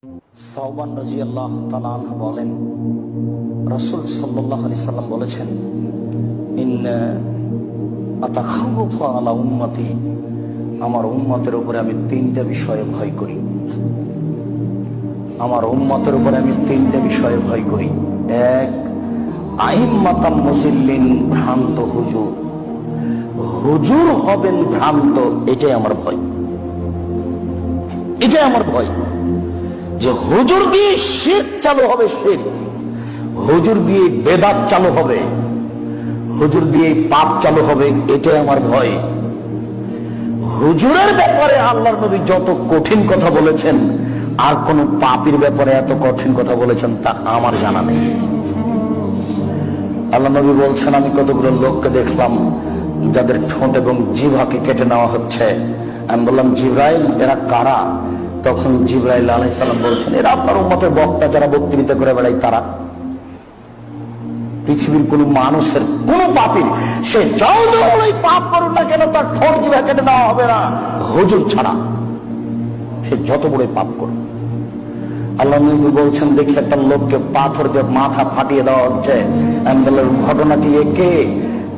সাওবান রাদিয়াল্লাহু তাআলা আনহু বলেন, রাসূল সাল্লাল্লাহু আলাইহি সাল্লাম বলেছেন, ইন্না আতাখাওয়াফু আলা উম্মতি, আমার উম্মতের উপরে আমি তিনটা বিষয়ে ভয় করি। আমার উম্মতের উপরে আমি তিনটা বিষয়ে ভয় করি। এক, আইম্মাতাম মুজিল্লিন, ভ্রান্ত হুজুর। হুজুর হবেন ভ্রান্ত, এটাই আমার ভয়। এটাই আমার ভয় যে হুজুর দিয়ে শিরক চালু হবে, শিরক। হুজুর দিয়ে বেদাত চালু হবে, হুজুর দিয়ে পাপ চালু হবে, এটাই আমার ভয়। হুজুরের ব্যাপারে আল্লাহর নবী যত কঠিন কথা বলেছেন, আর কোন পাপীর ব্যাপারে এত কঠিন কথা বলেছেন তা আমার জানা নেই। আল্লাহ নবী বলছেন, আমি কতগুলো লোককে দেখলাম যাদের ঠোঁট এবং জিহ্বাকে কেটে নেওয়া হচ্ছে। আমি বললাম, জিবরাইল, এরা কারা? তখন জিবরাইল আলাইহিস সালাম বলছেন, এরা আপনার উম্মতের বক্তা, যারা বক্তৃতা করে বেড়ায় তারা। পৃথিবীর কোন মানুষের, কোন পাপীর, সে যত বড়ই পাপ করুন না কেন, তার ঠোঁট জিহ্বা কেটে নেওয়া হবে না হুজুর ছাড়া, সে যত বড়ই পাপ করুন। আল্লাহ নবী বলছেন, দেখি একটা লোককে পাথর দিয়ে মাথা ফাটিয়ে দেওয়া হচ্ছে। আমি বললাম, ঘটনাটি কে?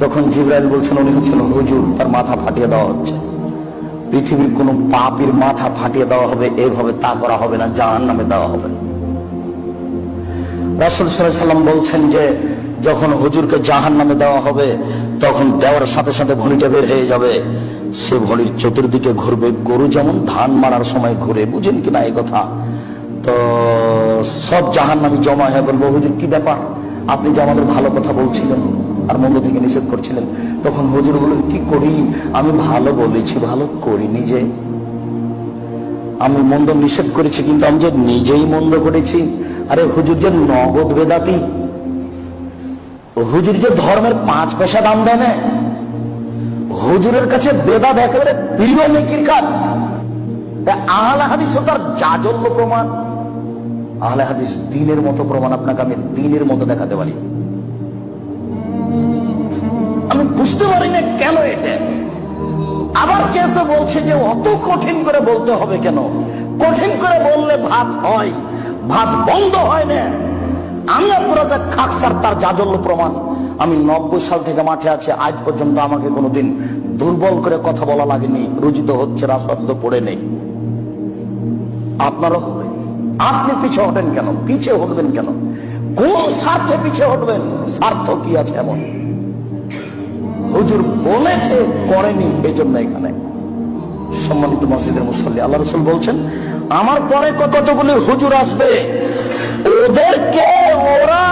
তখন জিবরাইল বলছেন, উনি হচ্ছেন হুজুর, তার মাথা ফাটিয়ে দেওয়া হচ্ছে। পৃথিবীর কোন পাপীর মাথা ফাটিয়ে দেওয়া হবে এইভাবে তা করা হবে না, জাহান্নামে দেওয়া হবে। রাসূল সাল্লাল্লাহু আলাইহি সাল্লাম বলছেন যে যখন হুজুরকে জাহান্নামে দেওয়া হবে, তখন দেওয়ার সাথে সাথে ভুঁড়িটা বের হয়ে যাবে। সে ভুঁড়ির চতুর্দিকে ঘুরবে, গরু যেমন ধান মারার সময় ঘুরে, বুঝেন কিনা এই কথা? তো সব জাহান্নামী জমা হয়ে বলবো, হুজুর কি ব্যাপার, আপনি যে আমাদের ভালো কথা বলছিলেন আর মন্দ থেকে নিষেধ করছিলেন। তখন হুজুর বললেন, কি করি, আমি ভালো বলেছি, ভালো করিনি যে। আমি মন্দ নিষেধ করেছি, কিন্তু আমি যে নিজেই মন্দ করেছি। আরে হুজুর যে নগদ বেদাতি, হুজুর যে ধর্মের 5 পয়সা দাম দেয় না, হুজুরের কাছে বেদাত একেবারে প্রিয় নেকির কাজ। আহলে হাদিস ও তার জাজল্য প্রমাণ। আহলে হাদিস দ্বীনের মতো প্রমাণ, আপনাকে আমি দ্বীনের মতো দেখাতে পারি। আমি বুঝতে পারি না কেন এটা। আবার কেউ কেউ বলছে যে অত কঠিন করে বলতে হবে কেন? কঠিন করে বললে ভাত হয়, ভাত বন্ধ হয় না। আমি আব্দুর রাজ্জাক খাকসার তার জাজল্য প্রমাণ। আমি 90 সাল থেকে মাঠে আছি, আজ পর্যন্ত আমাকে কোনোদিন দুর্বল করে কথা বলা লাগেনি। রুজিত হচ্ছে, রাস্তা তো পড়ে নেই। আপনারও হবে। আপনি পিছে হটেন কেন? পিছে হটবেন কেন? কোন স্বার্থে পিছে হটবেন? স্বার্থ কি আছে এমন? হুজুর বলেছে, করেনি, এই জন্য এখানে। সম্মানিত মসজিদের মুসল্লি, আল্লাহ রাসূল বলছেন, আমার পরে কতগুলি হুজুর আসবে, ওদেরকে ওরা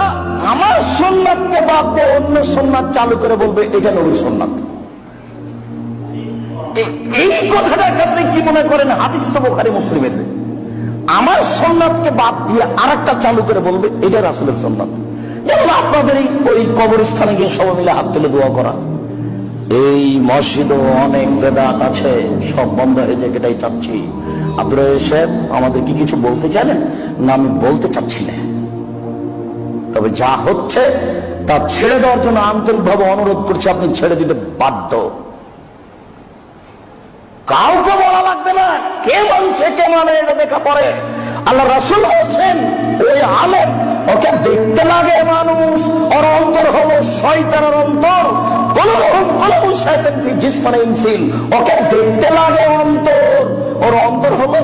আমার সুন্নাতকে বাদ দিয়ে অন্য সুন্নাত চালু করে বলবে এটা নবীর সুন্নাত। এই কথাটাকে আপনি কি মনে করেন? হাদিস তো বুখারী মুসলিমের। আমার সুন্নাতকে বাদ দিয়ে আরেকটা চালু করে বলবে এটা রাসূলের সুন্নাত। যেমন আপনাদের ওই কবরস্থানে গিয়ে সবাই মিলে হাত তুলে দোয়া করা। এই মসজিদও অনেক বেদাত আছে, সব বন্ধ হয়ে যায়, এটাই চাচ্ছি। আব্দুর রাজ্জাক সাহেব, আমাদের কি কিছু বলতে চাইলেন? না, আমি বলতে চাচ্ছি না, তবে যা হচ্ছে তা ছেড়ে দেওয়ার জন্য আন্তরিকভাবে অনুরোধ করছি। আপনি ছেড়ে দিতে বাধ্য, কাউকে বলা লাগবে না। কে মানছে কে মানে এটা দেখা পড়ে। আল্লাহ রাসূল বলছেন, ওই আলেম, ওকে দেখতে লাগে মানুষ, ওর অন্তর হলো শয়তানের অন্তর। কলবুন শায়তান ফি জিসমিন ইনসিন, ওকে দেখতে লাগে অন্তর, ওর অন্তর হলো,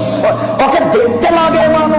ওকে দেখতে লাগে মানুষ।